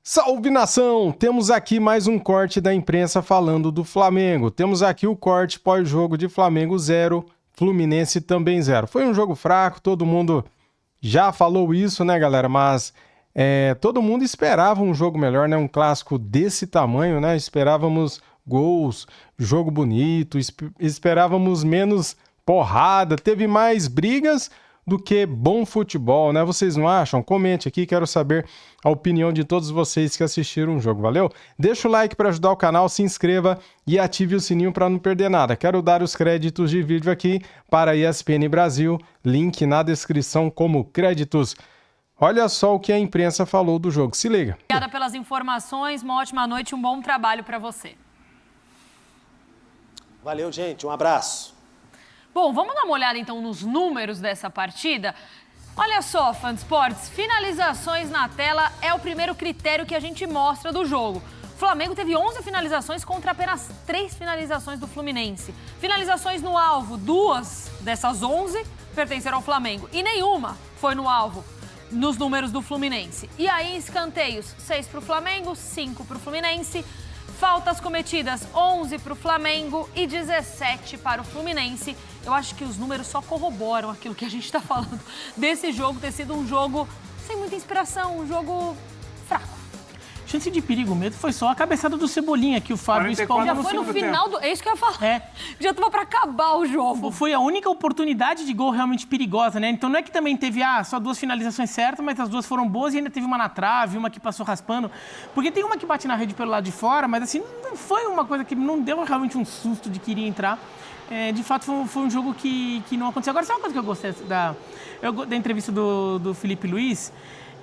Salve, nação! Temos aqui mais um corte da imprensa falando do Flamengo. Temos aqui o corte pós-jogo de Flamengo 0, Fluminense também 0. Foi um jogo fraco, todo mundo já falou isso, né, galera? Mas todo mundo esperava um jogo melhor, né? Um clássico desse tamanho, né? Esperávamos gols, jogo bonito, esperávamos menos porrada, teve mais brigas do que bom futebol, né? Vocês não acham? Comente aqui, quero saber a opinião de todos vocês que assistiram o jogo, valeu? Deixa o like para ajudar o canal, se inscreva e ative o sininho para não perder nada. Quero dar os créditos de vídeo aqui para a ESPN Brasil, link na descrição como créditos. Olha só o que a imprensa falou do jogo, se liga. Obrigada pelas informações, uma ótima noite, um bom trabalho para você. Valeu, gente, um abraço. Bom, vamos dar uma olhada então nos números dessa partida. Olha só, Fã de Esportes, finalizações na tela é o primeiro critério que a gente mostra do jogo. O Flamengo teve 11 finalizações contra apenas 3 finalizações do Fluminense. Finalizações no alvo, 2 dessas 11 pertenceram ao Flamengo e nenhuma foi no alvo nos números do Fluminense. E aí, escanteios, 6 para o Flamengo, 5 para o Fluminense. Faltas cometidas, 11 para o Flamengo e 17 para o Fluminense. Eu acho que os números só corroboram aquilo que a gente está falando desse jogo ter sido um jogo sem muita inspiração, um jogo fraco. Chance de perigo mesmo foi só a cabeçada do Cebolinha que o Fábio espalmou. Já foi no final do... É isso que eu ia falar. Já estava para acabar o jogo. Foi a única oportunidade de gol realmente perigosa, né? Então não é que também teve só 2 finalizações certas, mas as 2 foram boas e ainda teve uma na trave, uma que passou raspando. Porque tem uma que bate na rede pelo lado de fora, mas assim, não foi uma coisa que não deu realmente um susto de que iria entrar. De fato, foi um jogo que não aconteceu. Agora, sabe uma coisa que eu gostei da entrevista do Felipe Luiz?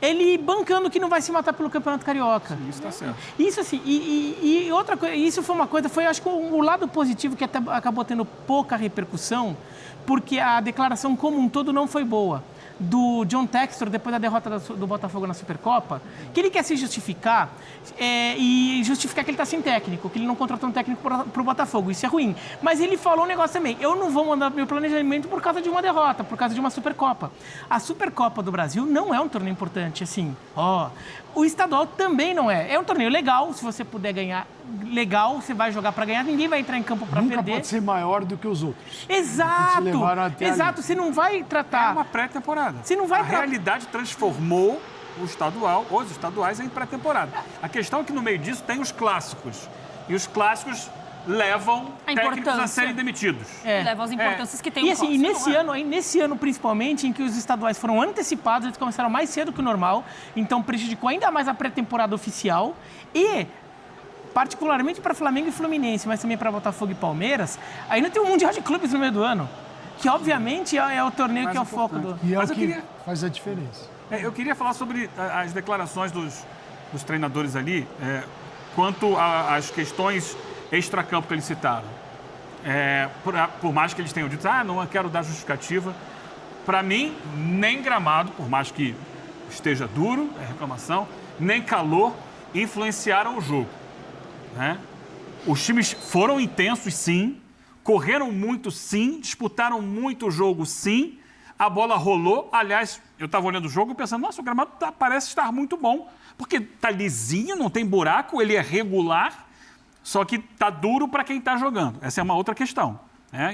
Ele bancando que não vai se matar pelo Campeonato Carioca. Sim, isso tá certo. Isso assim, e outra coisa, isso foi uma coisa, acho que o lado positivo que até acabou tendo pouca repercussão, porque a declaração como um todo não foi boa. Do John Textor, depois da derrota do Botafogo na Supercopa, que ele quer se justificar e justificar que ele está sem técnico, que ele não contratou um técnico para o Botafogo. Isso é ruim. Mas ele falou um negócio também. Eu não vou mandar meu planejamento por causa de uma derrota, por causa de uma Supercopa. A Supercopa do Brasil não é um torneio importante, assim. O estadual também não é. É um torneio legal, se você puder ganhar, legal, você vai jogar para ganhar, ninguém vai entrar em campo para perder. Nunca pode ser maior do que os outros. Exato, exato. Você não vai tratar... É uma pré-temporada. Você não vai A realidade transformou os estaduais em pré-temporada. A questão é que no meio disso tem os clássicos. E os clássicos levam técnicos a serem demitidos. Levam as importâncias que tem e assim, nesse ano principalmente, em que os estaduais foram antecipados, eles começaram mais cedo que o normal, então prejudicou ainda mais a pré-temporada oficial e... particularmente para Flamengo e Fluminense, mas também para Botafogo e Palmeiras, ainda tem um Mundial de Clubes no meio do ano, que obviamente é o torneio que é o foco do... E é o que faz a diferença. Eu queria falar sobre as declarações dos treinadores ali, quanto às questões extracampo que eles citaram. Por mais que eles tenham dito, não quero dar justificativa, para mim, nem gramado, por mais que esteja duro, reclamação, nem calor influenciaram o jogo. Os times foram intensos, sim, correram muito, sim, disputaram muito o jogo, sim, a bola rolou. Aliás, eu estava olhando o jogo e pensando, nossa, o gramado parece estar muito bom, porque está lisinho, não tem buraco, ele é regular, só que está duro para quem está jogando. Essa é uma outra questão.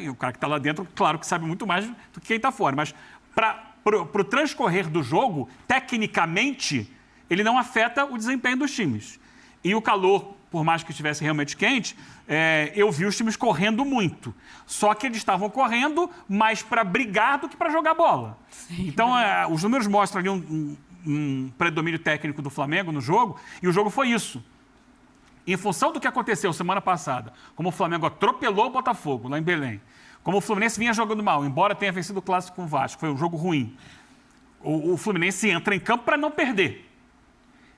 E o cara que está lá dentro, claro que sabe muito mais do que quem está fora, mas para o transcorrer do jogo, tecnicamente, ele não afeta o desempenho dos times. E o calor, por mais que estivesse realmente quente, eu vi os times correndo muito. Só que eles estavam correndo mais para brigar do que para jogar bola. Sim, então, os números mostram ali um predomínio técnico do Flamengo no jogo, e o jogo foi isso. Em função do que aconteceu semana passada, como o Flamengo atropelou o Botafogo lá em Belém, como o Fluminense vinha jogando mal, embora tenha vencido o Clássico com o Vasco, foi um jogo ruim. O Fluminense entra em campo para não perder.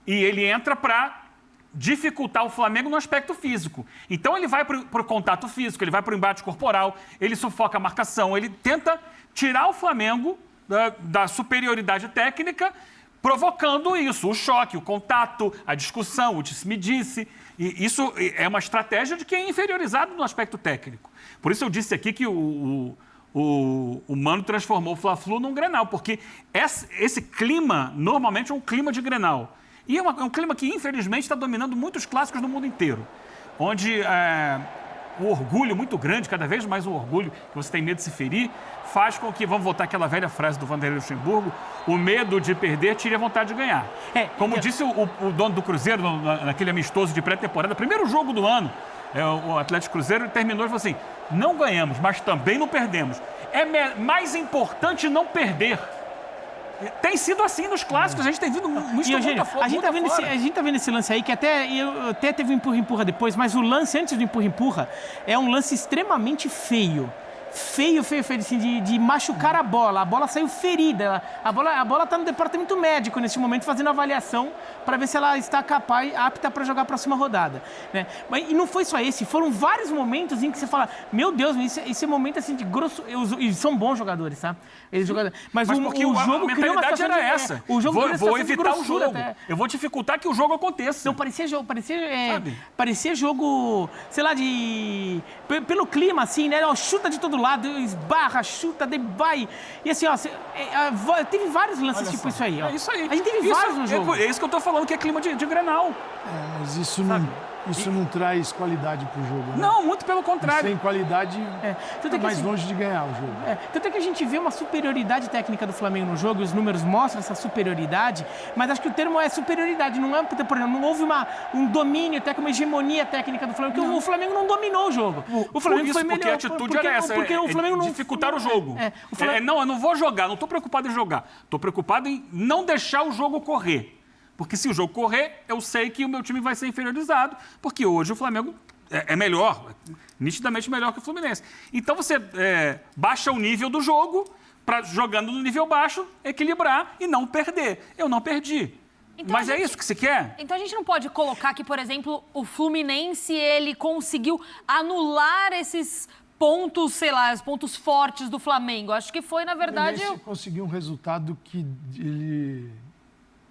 E ele entra para dificultar o Flamengo no aspecto físico. Então ele vai para o contato físico, ele vai para o embate corporal, ele sufoca a marcação, ele tenta tirar o Flamengo da superioridade técnica, provocando isso, o choque, o contato, a discussão, o disse-me-disse. E isso é uma estratégia de quem é inferiorizado no aspecto técnico. Por isso eu disse aqui que o Mano transformou o Fla-Flu num Grenal, porque esse clima normalmente é um clima de Grenal. E é um clima que, infelizmente, está dominando muitos clássicos do mundo inteiro. Onde o orgulho muito grande, cada vez mais um orgulho que você tem medo de se ferir, faz com que, vamos voltar àquela velha frase do Vanderlei Luxemburgo, o medo de perder tire a vontade de ganhar. Como disse o dono do Cruzeiro, naquele amistoso de pré-temporada, primeiro jogo do ano, o Atlético Cruzeiro terminou e falou assim, não ganhamos, mas também não perdemos. É mais importante não perder. Tem sido assim nos clássicos, a gente tem vindo muito a gente tá vendo esse lance aí, que até teve um empurra-empurra depois, mas o lance antes do empurra-empurra é um lance extremamente feio. Feio, assim, de machucar a bola saiu ferida, a bola está no departamento médico nesse momento fazendo avaliação para ver se ela está apta para jogar a próxima rodada, né? E não foi só esse, foram vários momentos em que você fala, meu Deus, esse momento assim de grosso, e são bons jogadores, tá? Mas porque o jogo a mentalidade era essa, vou evitar o jogo, eu vou dificultar que o jogo aconteça. Então parecia jogo, sei lá, pelo clima assim, né? Chuta de todo lado, esbarra, chuta, vai. E assim, ó, teve vários lances tipo isso aí, ó. É isso aí. A gente teve vários no jogo. É isso que eu tô falando, que é clima de Grenal. Mas isso não traz qualidade pro jogo, né? Não, muito pelo contrário. Sem qualidade, Tanto mais longe de ganhar o jogo. Tanto é que a gente vê uma superioridade técnica do Flamengo no jogo, e os números mostram essa superioridade, mas acho que o termo é superioridade, não é, por exemplo, não houve um domínio, até uma hegemonia técnica do Flamengo, porque o Flamengo não dominou o jogo. O Flamengo foi melhor. Porque a atitude era essa, porque o Flamengo não dificultar o jogo. Não, eu não vou jogar, não estou preocupado em jogar. Estou preocupado em não deixar o jogo correr. Porque se o jogo correr, eu sei que o meu time vai ser inferiorizado, porque hoje o Flamengo é melhor, nitidamente melhor que o Fluminense. Então você baixa o nível do jogo para, jogando no nível baixo, equilibrar e não perder. Eu não perdi. Então, mas é isso que se quer? Então a gente não pode colocar que, por exemplo, o Fluminense ele conseguiu anular esses pontos, sei lá, os pontos fortes do Flamengo. Acho que foi, na verdade... O Fluminense conseguiu um resultado que ele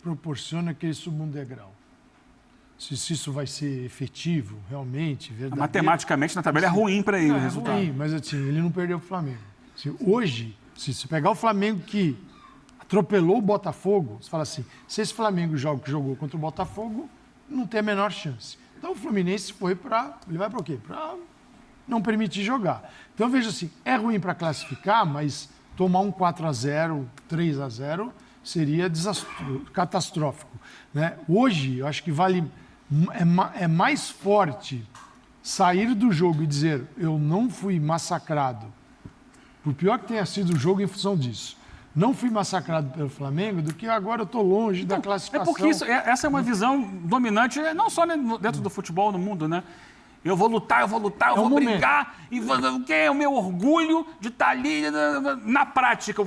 proporciona que ele suba um degrau. Se isso vai ser efetivo, realmente, verdadeiro... Matematicamente, na tabela é ruim para ele o resultado. É ruim, mas assim, ele não perdeu o Flamengo. Assim, hoje, se você pegar o Flamengo que atropelou o Botafogo, você fala assim, se esse Flamengo joga que jogou contra o Botafogo, não tem a menor chance. Então o Fluminense foi para... Ele vai para o quê? Para não permitir jogar. Então veja assim, é ruim para classificar, mas tomar um 4-0, 3-0... seria catastrófico, né? Hoje, eu acho que é mais forte sair do jogo e dizer eu não fui massacrado, por pior que tenha sido o jogo em função disso, não fui massacrado pelo Flamengo, do que agora eu estou longe da classificação. É porque essa é uma visão dominante, não só dentro do futebol, no mundo, né? Eu vou lutar, eu vou brigar, e o que é o meu orgulho de estar ali na prática.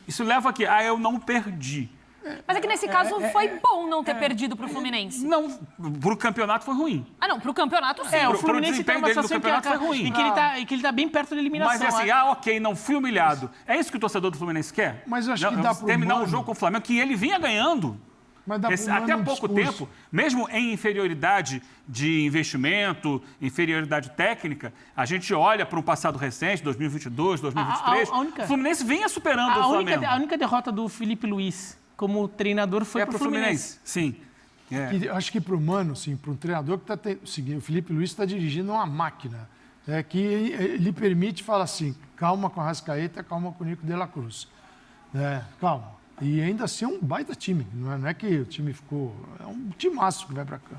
Isso leva aqui, eu não perdi. Mas é que nesse caso foi bom não ter perdido pro Fluminense. Não, pro campeonato foi ruim. Não, pro campeonato sim. O Fluminense tem uma situação foi ruim. E que ele tá bem perto da eliminação. Mas assim, ok, não fui humilhado. É isso que o torcedor do Fluminense quer? Mas eu acho que dá pro terminar o jogo com o Flamengo, que ele vinha ganhando. Até há pouco tempo, mesmo em inferioridade de investimento, inferioridade técnica, a gente olha para um passado recente, 2022, 2023, o Fluminense vinha superando o Flamengo. A única derrota do Felipe Luiz como treinador foi para o Fluminense. Sim. Acho que para o Mano, sim, para um treinador que está... O Felipe Luiz está dirigindo uma máquina, que ele permite falar assim, calma com a Arrascaeta, calma com o Nico de la Cruz. Calma. E ainda assim é um baita time, não é que o time ficou... É um timaço que vai para cá.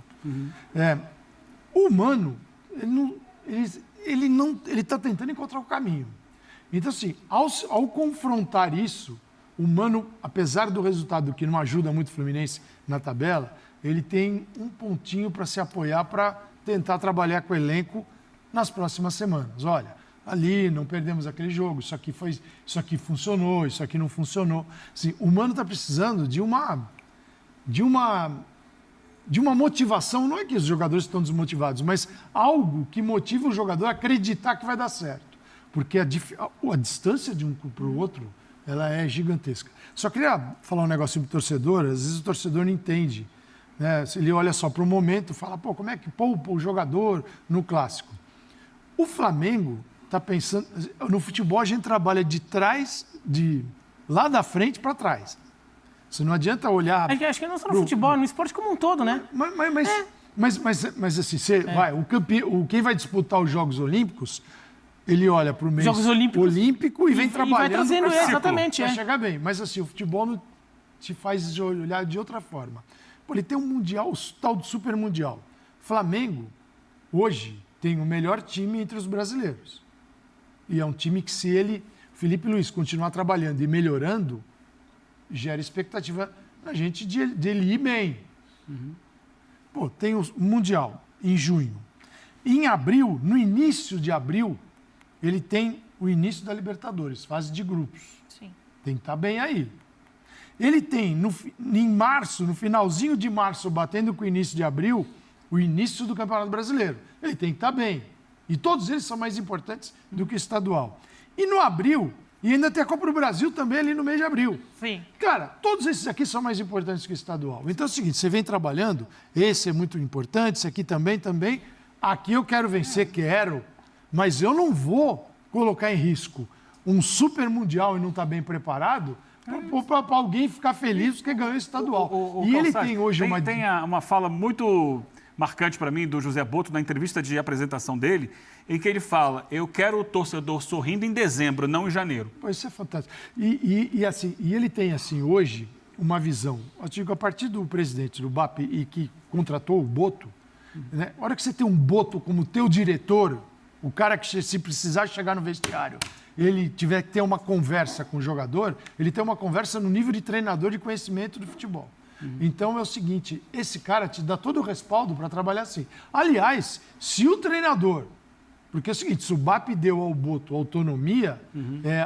O Mano, ele está tentando encontrar o caminho. Então, assim, ao confrontar isso, o Mano, apesar do resultado que não ajuda muito o Fluminense na tabela, ele tem um pontinho para se apoiar para tentar trabalhar com o elenco nas próximas semanas. Olha... Ali, não perdemos aquele jogo, isso aqui funcionou, isso aqui não funcionou. Assim, o Mano está precisando de uma motivação, não é que os jogadores estão desmotivados, mas algo que motiva o jogador a acreditar que vai dar certo. Porque a distância de um para o outro, ela é gigantesca. Só queria falar um negócio sobre o torcedor, às vezes o torcedor não entende, né? Ele olha só para o momento, fala, como é que poupa o jogador no clássico? O Flamengo... está pensando... No futebol, a gente trabalha lá da frente para trás. Você não adianta olhar... Acho que não só no futebol, no esporte como um todo, né? Mas assim, quem vai disputar os Jogos Olímpicos, ele olha para o mês Jogos Olímpico e vem trabalhando. E vai trazendo, exatamente. Para chegar bem. Mas assim, o futebol não te faz olhar de outra forma. Pô, ele tem um Mundial, o tal do Super Mundial. Flamengo, hoje, tem o melhor time entre os brasileiros. E é um time que, se Felipe Luiz, continuar trabalhando e melhorando, gera expectativa na gente de ele ir bem. Pô, tem o Mundial em junho. Em abril, no início de abril, ele tem o início da Libertadores, fase de grupos. Sim. Tem que estar bem aí. Ele tem, em março, no finalzinho de março, batendo com o início de abril, o início do Campeonato Brasileiro. Ele tem que estar bem. E todos eles são mais importantes do que o estadual. E no abril, e ainda tem a Copa do Brasil também ali no mês de abril. Sim. Cara, todos esses aqui são mais importantes que o estadual. Então é o seguinte, você vem trabalhando, esse é muito importante, esse aqui também. Aqui eu quero vencer, quero, mas eu não vou colocar em risco um super mundial e não estar bem preparado para alguém ficar feliz porque ganhou esse estadual. E ele tem hoje uma fala muito marcante para mim do José Boto na entrevista de apresentação dele, em que ele fala: eu quero o torcedor sorrindo em dezembro, não em janeiro. Pô, isso é fantástico. E ele tem, assim, hoje, uma visão. Eu digo, a partir do presidente do BAP e que contratou o Boto, né? A hora que você tem um Boto como teu diretor, o cara que, se precisar chegar no vestiário, ele tiver que ter uma conversa com o jogador, ele tem uma conversa no nível de treinador de conhecimento do futebol. Então é o seguinte, esse cara te dá todo o respaldo para trabalhar assim. Aliás, se o treinador... Porque é o seguinte, se o BAP deu ao Boto autonomia,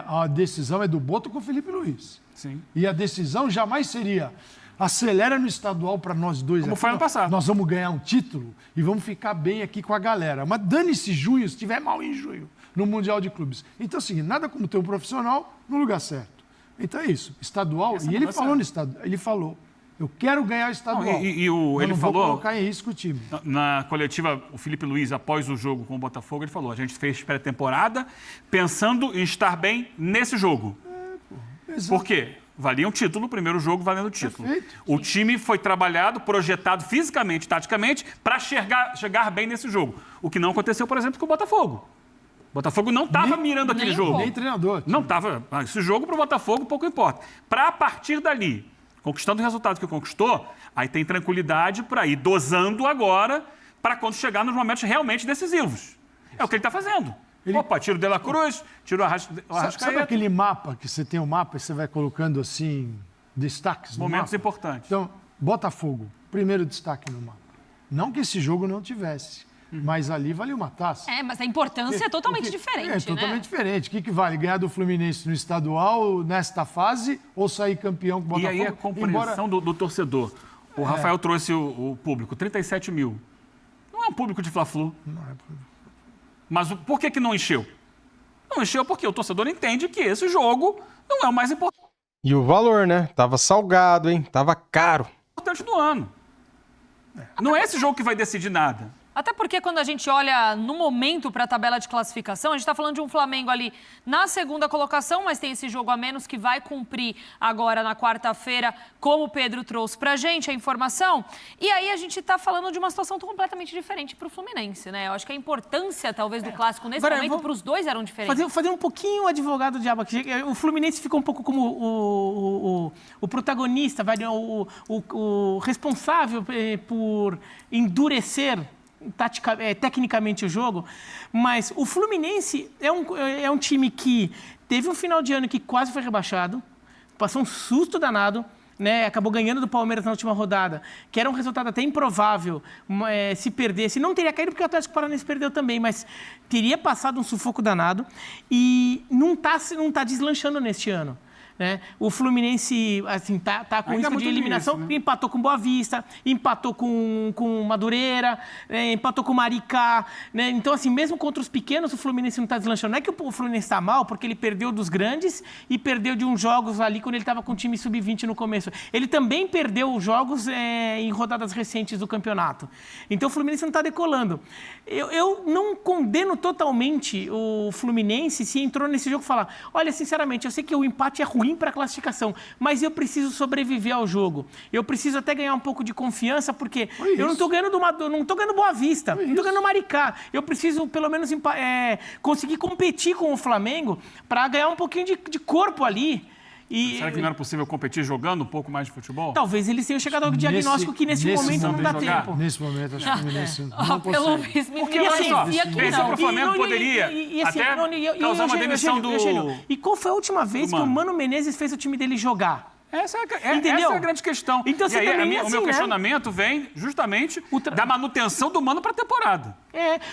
a decisão é do Boto com o Felipe Luiz. Sim. E a decisão jamais seria: acelera no estadual para nós dois. Como aqui, foi ano passado. Nós vamos ganhar um título e vamos ficar bem aqui com a galera. Mas dane-se junho, se estiver mal em junho, no Mundial de Clubes. Então, assim, nada como ter um profissional no lugar certo. Então é isso, estadual. E ele falou no estadual, ele falou: eu quero ganhar o estadual. Ele não falou, vou colocar em risco o time. Na coletiva, o Felipe Luiz, após o jogo com o Botafogo, ele falou: a gente fez pré-temporada pensando em estar bem nesse jogo. Por quê? Valia um título, o primeiro jogo valendo o título. Perfeito. O time foi trabalhado, projetado fisicamente, taticamente, para chegar bem nesse jogo. O que não aconteceu, por exemplo, com o Botafogo. O Botafogo não estava mirando aquele jogo. Nem treinador. Não estava. Esse jogo para o Botafogo pouco importa. Para a partir dali, conquistando o resultado que conquistou, aí tem tranquilidade para ir dosando agora para quando chegar nos momentos realmente decisivos. É o que ele está fazendo. Opa, tira o De La Cruz, tira o Arrascaeta. Sabe aquele mapa que você tem um mapa e você vai colocando assim destaques no Momentos mapa? importantes. Então, Botafogo, primeiro destaque no mapa. Não que esse jogo não tivesse, mas ali vale uma taça. Mas a importância é totalmente diferente, É totalmente diferente. O que vale? Ganhar do Fluminense no estadual, nesta fase, ou sair campeão com o Botafogo? E aí a compreensão do torcedor. O Rafael trouxe o público, 37 mil. Não é um público de Fla-Flu. Não é público. Mas por que não encheu? Não encheu porque o torcedor entende que esse jogo não é o mais importante E o valor, né? Tava salgado, hein? Tava caro. do ano. Não é esse jogo que vai decidir nada. Até porque quando a gente olha no momento para a tabela de classificação, a gente está falando de um Flamengo ali na segunda colocação, mas tem esse jogo a menos que vai cumprir agora na quarta-feira, como o Pedro trouxe para a gente a informação. E aí a gente está falando de uma situação completamente diferente para o Fluminense, né? Eu acho que a importância, talvez, do clássico nesse momento para os dois eram diferentes. Fazer um pouquinho o advogado diabo aqui. O Fluminense ficou um pouco como o protagonista, o responsável por endurecer tecnicamente o jogo, mas o Fluminense é um time que teve um final de ano que quase foi rebaixado, passou um susto danado, né? Acabou ganhando do Palmeiras na última rodada, que era um resultado até improvável se perdesse. Não teria caído porque o Atlético Paranaense perdeu também, mas teria passado um sufoco danado e não tá deslanchando neste ano. Né? O Fluminense assim, tá com risco de eliminação, né? Empatou com Boa Vista, empatou com Madureira, empatou com Maricá. Né? Então, assim, mesmo contra os pequenos, o Fluminense não está deslanchando. Não é que o Fluminense está mal, porque ele perdeu dos grandes e perdeu de uns jogos ali quando ele estava com o time sub-20 no começo. Ele também perdeu jogos em rodadas recentes do campeonato. Então, o Fluminense não está decolando. Eu não condeno totalmente o Fluminense se entrou nesse jogo e falar: olha, sinceramente, eu sei que o empate é ruim ruim para a classificação, mas eu preciso sobreviver ao jogo. Eu preciso até ganhar um pouco de confiança, porque eu não estou ganhando Boa Vista, não estou ganhando Maricá. Eu preciso, pelo menos, conseguir competir com o Flamengo para ganhar um pouquinho de corpo ali. Será que não era possível competir jogando um pouco mais de futebol? Talvez eles tenham chegado ao diagnóstico que nesse momento não dá tempo. Nesse momento, acho que o Fluminense não consegue. Pelo visto, Porque, olha só, pensa para o Flamengo poderia até causar uma demissão do... E qual foi a última vez que o Mano Menezes fez o time dele jogar? Essa é a grande questão. Então, e aí, o meu questionamento vem justamente da manutenção do Mano para a temporada.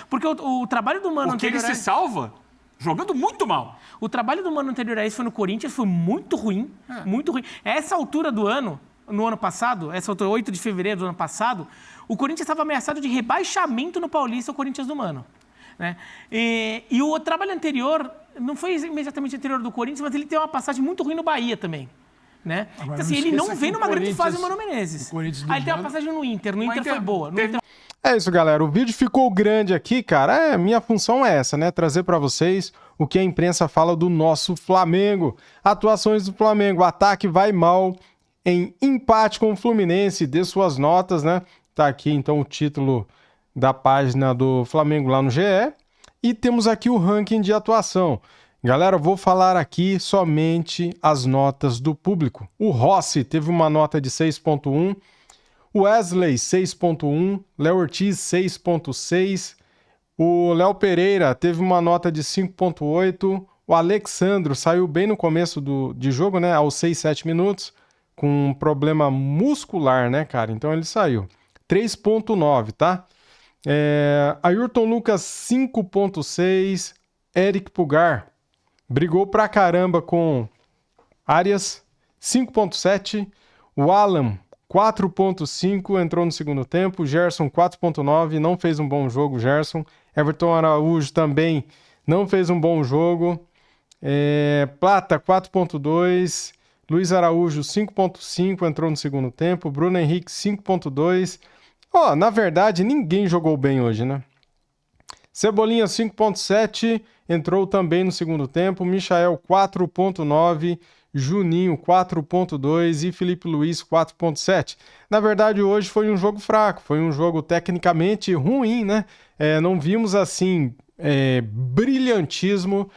Porque o trabalho do Mano anterior... Porque ele se salva jogando muito mal. O trabalho do Mano anterior a esse foi no Corinthians, foi muito ruim, muito ruim. Essa altura do ano, no ano passado, essa altura, 8 de fevereiro do ano passado, o Corinthians estava ameaçado de rebaixamento no Paulista, o Corinthians do Mano. Né? E o trabalho anterior, não foi imediatamente anterior do Corinthians, mas ele tem uma passagem muito ruim no Bahia também. Né? Então, assim, ele não vem numa grande fase, o Mano Menezes. Aí ele tem uma passagem no Inter foi boa. É isso, galera. O vídeo ficou grande aqui, cara. Minha função é essa, né? Trazer pra vocês o que a imprensa fala do nosso Flamengo. Atuações do Flamengo. O ataque vai mal em empate com o Fluminense. Dê suas notas, né? Tá aqui, então, o título da página do Flamengo lá no GE. E temos aqui o ranking de atuação. Galera, eu vou falar aqui somente as notas do público. O Rossi teve uma nota de 6.1. Wesley, 6.1, Léo Ortiz, 6.6, o Léo Pereira teve uma nota de 5.8, o Alexandro saiu bem no começo de jogo, né, aos 6, 7 minutos, com um problema muscular, né, cara, então ele saiu. 3.9, tá? Ayrton Lucas, 5.6, Eric Pugar, brigou pra caramba com Arias, 5.7, o Alan, 4.5, entrou no segundo tempo. Gerson, 4.9, não fez um bom jogo, Gerson. Everton Araújo também não fez um bom jogo. Plata, 4.2. Luiz Araújo, 5.5, entrou no segundo tempo. Bruno Henrique, 5.2. Na verdade, ninguém jogou bem hoje, né? Cebolinha, 5.7, entrou também no segundo tempo. Michael, 4.9. Juninho, 4.2 e Felipe Luiz, 4.7. Na verdade, hoje foi um jogo fraco, foi um jogo tecnicamente ruim, né? Não vimos, assim, brilhantismo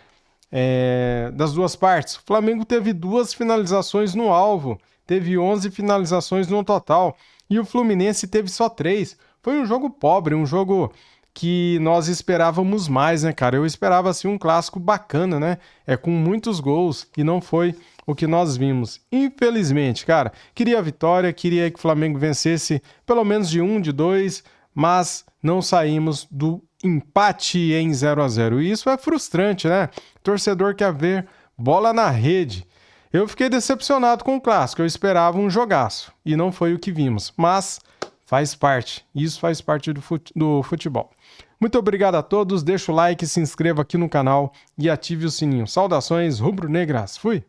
das duas partes. O Flamengo teve 2 finalizações no alvo, teve 11 finalizações no total, e o Fluminense teve só 3. Foi um jogo pobre, um jogo que nós esperávamos mais, né, cara? Eu esperava, assim, um clássico bacana, né? Com muitos gols, e não foi o que nós vimos. Infelizmente, cara, queria a vitória, queria que o Flamengo vencesse pelo menos de 1, de 2, mas não saímos do empate em 0-0. E isso é frustrante, né? O torcedor quer ver bola na rede. Eu fiquei decepcionado com o clássico, eu esperava um jogaço, e não foi o que vimos, mas faz parte, isso faz parte do futebol. Muito obrigado a todos, deixa o like, se inscreva aqui no canal e ative o sininho. Saudações rubro-negras, fui!